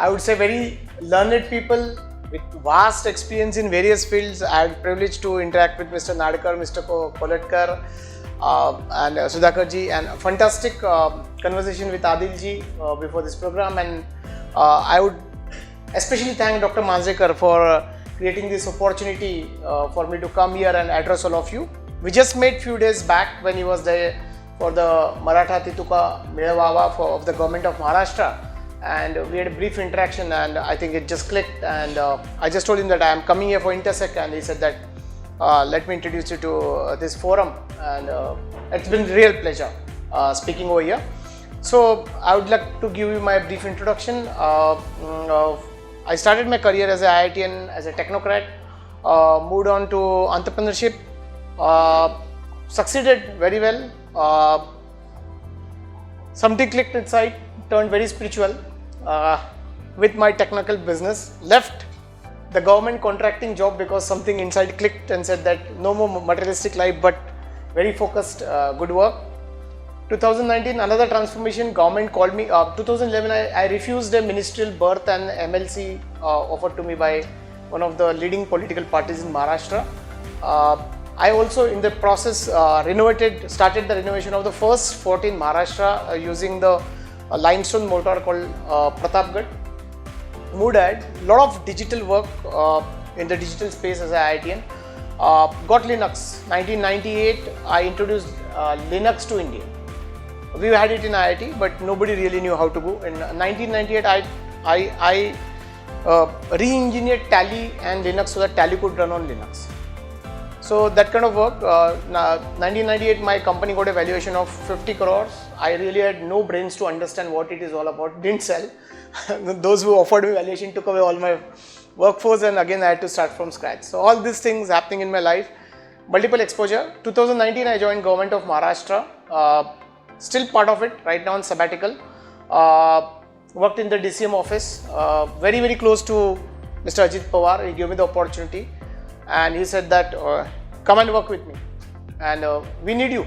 I would say very learned people with vast experience in various fields. I had privilege to interact with Mr. Nadkar, Mr. Koletkar, and Sudhakar ji, and a fantastic conversation with Adil ji before this program. And I would especially thank Dr. Manjrekar for creating this opportunity for me to come here and address all of you. We just met few days back when he was there for the Maratha Tituka Melawa of the government of Maharashtra, and we had a brief interaction, and I think it just clicked, and I just told him that I am coming here for Intersect, and he said that let me introduce you to this forum, and it's been a real pleasure speaking over here. So I would like to give you my brief introduction. I started my career as an IITian, as a technocrat, moved on to entrepreneurship, succeeded very well. Something clicked inside, turned very spiritual with my technical business, left the government contracting job because something inside clicked and said that no more materialistic life but very focused good work. 2019, another transformation, government called me. 2011, I refused a ministerial berth and MLC offered to me by one of the leading political parties in Maharashtra. I also in the process started the renovation of the first fort in Maharashtra using the limestone mortar called Pratapgarh. Moved ahead, lot of digital work in the digital space as an IITian. Got Linux. 1998, I introduced Linux to India. We had it in IIT, but nobody really knew how to go. In 1998, I re-engineered Tally and Linux so that Tally could run on Linux. So that kind of work. 1998, my company got a valuation of 50 crores. I really had no brains to understand what it is all about. Didn't sell. Those who offered me valuation took away all my workforce, and again I had to start from scratch. So all these things happening in my life. Multiple exposure. 2019, I joined government of Maharashtra. Still part of it right now on sabbatical. Worked in the DCM office, very very close to Mr. Ajit Pawar. He gave me the opportunity and he said that come and work with me, and we need you.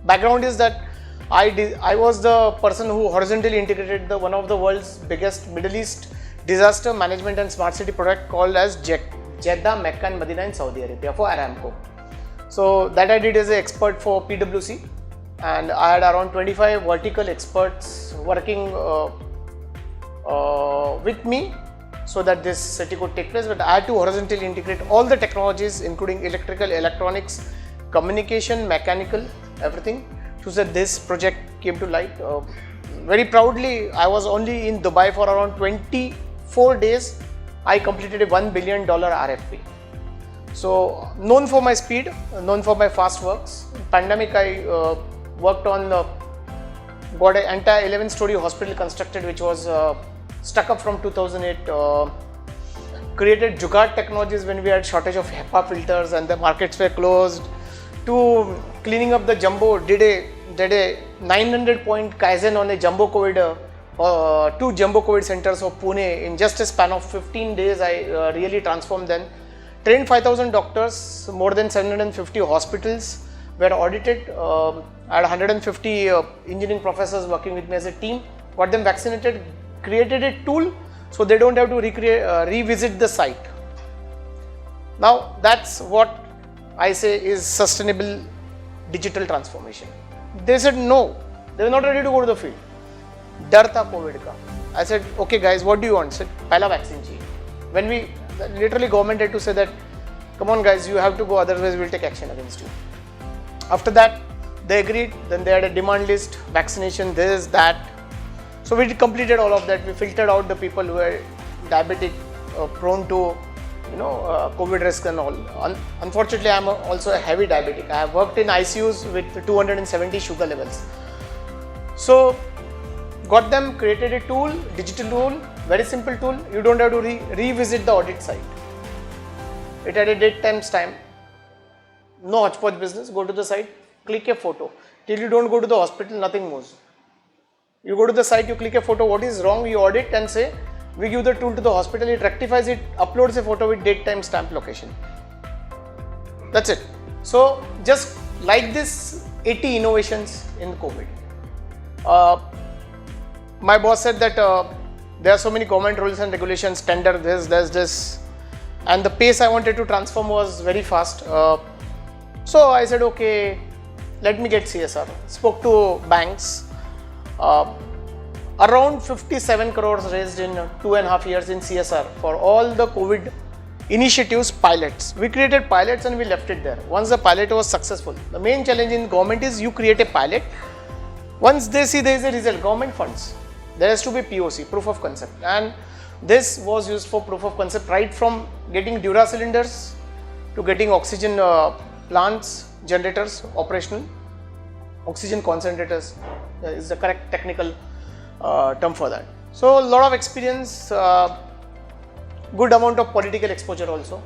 Background is that I was the person who horizontally integrated one of the world's biggest Middle East disaster management and smart city product called as Jeddah, Mecca and Medina in Saudi Arabia for Aramco. So that I did as an expert for PwC. And I had around 25 vertical experts working with me so that this city could take place. But I had to horizontally integrate all the technologies, including electrical, electronics, communication, mechanical, everything, so that this project came to light. Very proudly, I was only in Dubai for around 24 days. I completed a $1 billion RFP. So known for my speed, known for my fast works. Pandemic, I worked on got an entire 11-story hospital constructed, which was stuck up from 2008. Created Jugaad technologies when we had shortage of HEPA filters and the markets were closed. To cleaning up the jumbo, did a 900-point Kaizen on a jumbo COVID, 2 jumbo COVID centers of Pune in just a span of 15 days. I really transformed them. Trained 5,000 doctors, more than 750 hospitals were audited. I had 150 engineering professors working with me as a team, got them vaccinated, created a tool so they don't have to revisit the site. Now that's what I say is sustainable digital transformation. They said no, they were not ready to go to the field. Dar tha COVID ka. I said, okay guys, what do you want? Said, pehla vaccine chahiye. When we literally government had to say that, come on guys, you have to go, otherwise we'll take action against you. After that, they agreed. Then they had a demand list, vaccination, this, that. So we completed all of that. We filtered out the people who were diabetic, prone to COVID risk and all. Unfortunately, I am also a heavy diabetic. I have worked in ICUs with 270 sugar levels. So got them, created a tool, digital tool, very simple tool. You don't have to revisit the audit site. It had a date, time, stamp. No hodgepodge business. Go to the site, click a photo. Till you don't go to the hospital, nothing moves. You go to the site, you click a photo, what is wrong, you audit and say, we give the tool to the hospital, it rectifies it, uploads a photo with date, time, stamp, location. That's it. So just like this, 80 innovations in COVID. My boss said that there are so many government rules and regulations, tender this, and the pace I wanted to transform was very fast. So I said, okay, let me get CSR. Spoke to banks. Around 57 crores raised in 2.5 years in CSR for all the COVID initiatives, pilots. We created pilots and we left it there. Once the pilot was successful, the main challenge in government is you create a pilot. Once they see there is a result, government funds. There has to be POC, proof of concept, and this was used for proof of concept right from getting Dura cylinders to getting oxygen plants, generators operational. Oxygen concentrators is the correct technical term for that. So a lot of experience, good amount of political exposure also,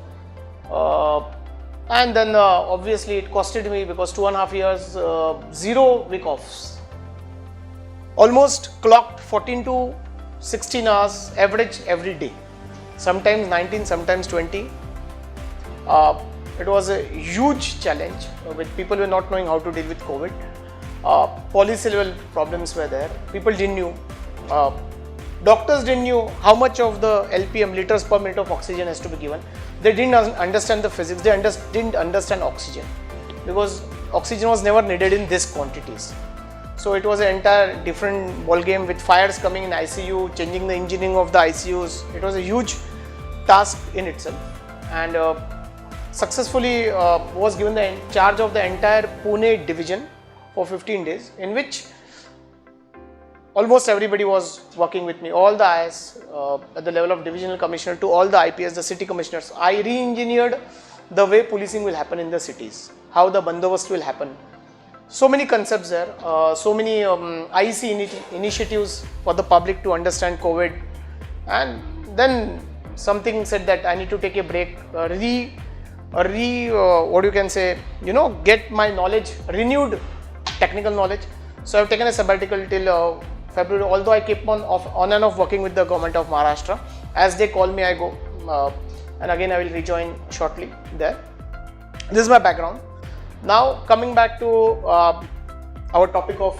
and then obviously it costed me because 2.5 years, 0 week offs. Almost clocked 14 to 16 hours average every day, sometimes 19, sometimes 20. It was a huge challenge with people were not knowing how to deal with COVID. Policy level problems were there. People didn't know. Doctors didn't know how much of the LPM, liters per minute of oxygen has to be given. They didn't understand the physics. They didn't understand oxygen because oxygen was never needed in these quantities. So it was an entire different ball game with fires coming in ICU, changing the engineering of the ICUs. It was a huge task in itself, and successfully was given the charge of the entire Pune division for 15 days, in which almost everybody was working with me, all the IS at the level of divisional commissioner to all the IPS, the city commissioners. I re-engineered the way policing will happen in the cities, how the bandobast will happen. So many concepts there, so many IEC initiatives for the public to understand COVID, and then something said that I need to take a break, what you can say, get my knowledge, renewed technical knowledge. So I've taken a sabbatical till February, although I keep on and off working with the government of Maharashtra. As they call me, I go, and again I will rejoin shortly there. This is my background. Now coming back to our topic of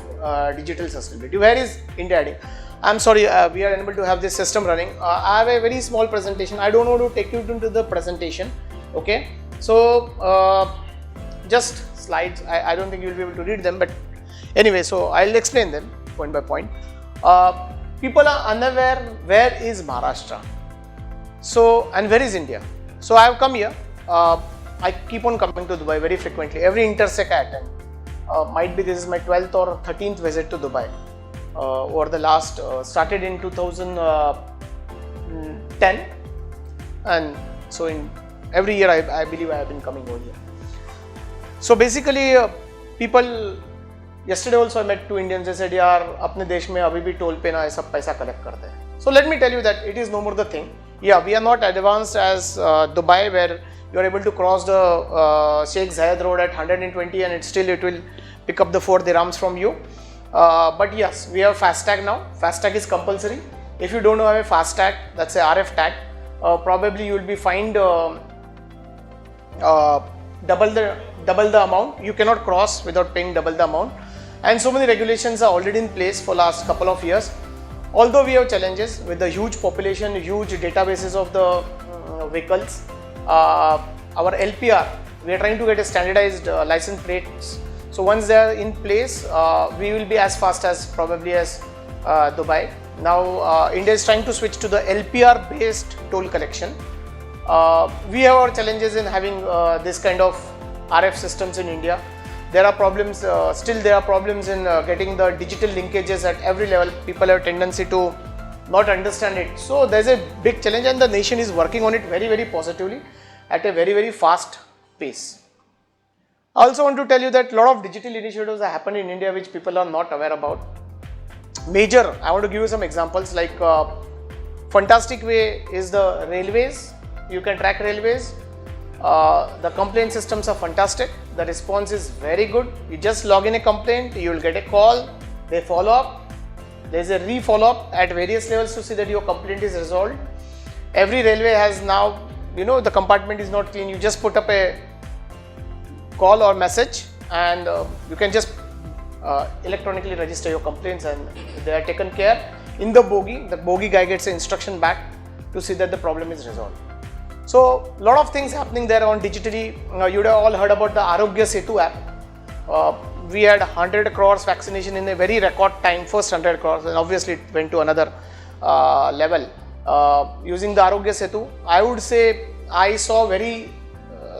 digital sustainability. Where is India heading? I'm sorry, we are unable to have this system running. I have a very small presentation. I don't want to take you into the presentation. Okay, so just slides. I don't think you will be able to read them, but anyway, so I'll explain them point by point. People are unaware where is Maharashtra. So, and where is India? So I have come here. I keep on coming to Dubai very frequently. Every intersec I attend. Might be this is my 12th or 13th visit to Dubai. Over the last, started in 2010, and so in every year I believe I have been coming over here. So basically, people, yesterday also I met 2 Indians. They said, "यार अपने देश में अभी भी toll पे ना ये सब पैसा collect करते हैं." So let me tell you that it is no more the thing. Yeah, we are not advanced as Dubai, where you are able to cross the Sheikh Zayed road at 120 and it will pick up the 4 dirhams from you. But yes, we have FASTag now. FASTag is compulsory. If you don't have a FASTag, that's a RF tag, probably you will be fined double the amount. You cannot cross without paying double the amount. And so many regulations are already in place for last couple of years. Although we have challenges with the huge population, huge databases of the vehicles, our LPR, we are trying to get a standardized license plates. So once they are in place, we will be as fast as probably as Dubai. Now India is trying to switch to the LPR based toll collection. We have our challenges in having this kind of RF systems in India. There are problems, still there are problems in getting the digital linkages at every level. People have a tendency to not understand it. So there's a big challenge, and the nation is working on it very, very positively at a very, very fast pace. I also want to tell you that a lot of digital initiatives are happening in India which people are not aware about. Major, I want to give you some examples, like fantastic way is the railways. You can track railways. The complaint systems are fantastic. The response is very good. You just log in a complaint, you will get a call, they follow up. There is a re-follow up at various levels to see that your complaint is resolved. Every railway has now, the compartment is not clean. You just put up a call or message, and you can just electronically register your complaints, and they are taken care. in the bogie guy gets an instruction back to see that the problem is resolved. So a lot of things happening there on digitally. You would have all heard about the Arogya Setu app. We had 100 crores vaccination in a very record time, first 100 crores, and obviously it went to another level. Using the Arogya Setu, I would say I saw very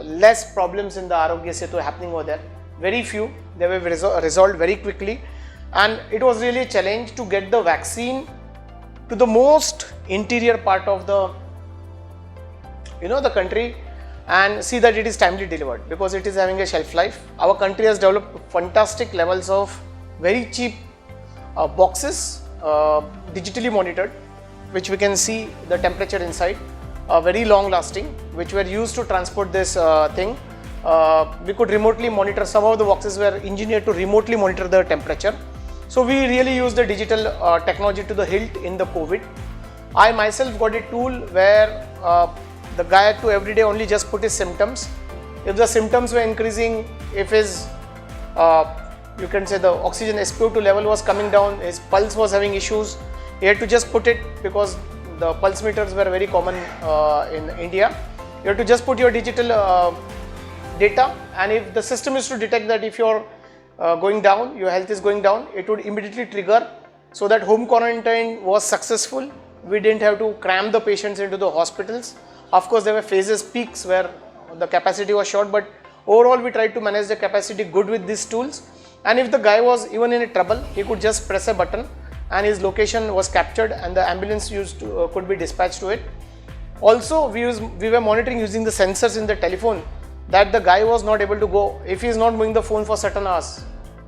less problems in the Arogya Setu happening over there. Very few, they were resolved very quickly, and it was really a challenge to get the vaccine to the most interior part of the the country and see that it is timely delivered, because it is having a shelf life. Our country has developed fantastic levels of very cheap boxes, digitally monitored, which we can see the temperature inside, very long lasting, which were used to transport this thing. We could remotely monitor. Some of the boxes were engineered to remotely monitor the temperature. So we really used the digital technology to the hilt in the COVID. I myself got a tool where the guy had to every day only just put his symptoms. If the symptoms were increasing, if his you can say the oxygen SpO2 level was coming down, his pulse was having issues, he had to just put it, because the pulse meters were very common in India. You have to just put your digital data, and if the system is to detect that if you're going down, your health is going down, it would immediately trigger, so that home quarantine was successful. We didn't have to cram the patients into the hospitals. Of course, there were phases, peaks where the capacity was short, but overall we tried to manage the capacity good with these tools. And if the guy was even in a trouble, he could just press a button and his location was captured and the ambulance could be dispatched to it. Also, we were monitoring using the sensors in the telephone that the guy was not able to go if he is not moving the phone for certain hours.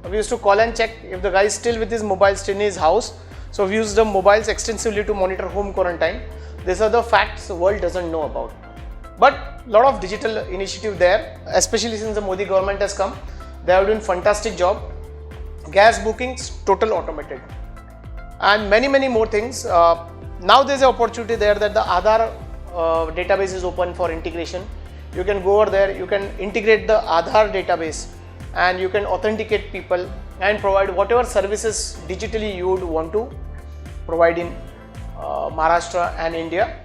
We used to call and check if the guy is still with his mobile, still in his house. So we used the mobiles extensively to monitor home quarantine. These are the facts the world doesn't know about. But a lot of digital initiative there, especially since the Modi government has come. They have done fantastic job. Gas bookings, total automated. And many more things. Now there is an opportunity there that the Aadhaar database is open for integration. You can go over there, you can integrate the Aadhaar database and you can authenticate people and provide whatever services digitally you would want to provide in Maharashtra and India.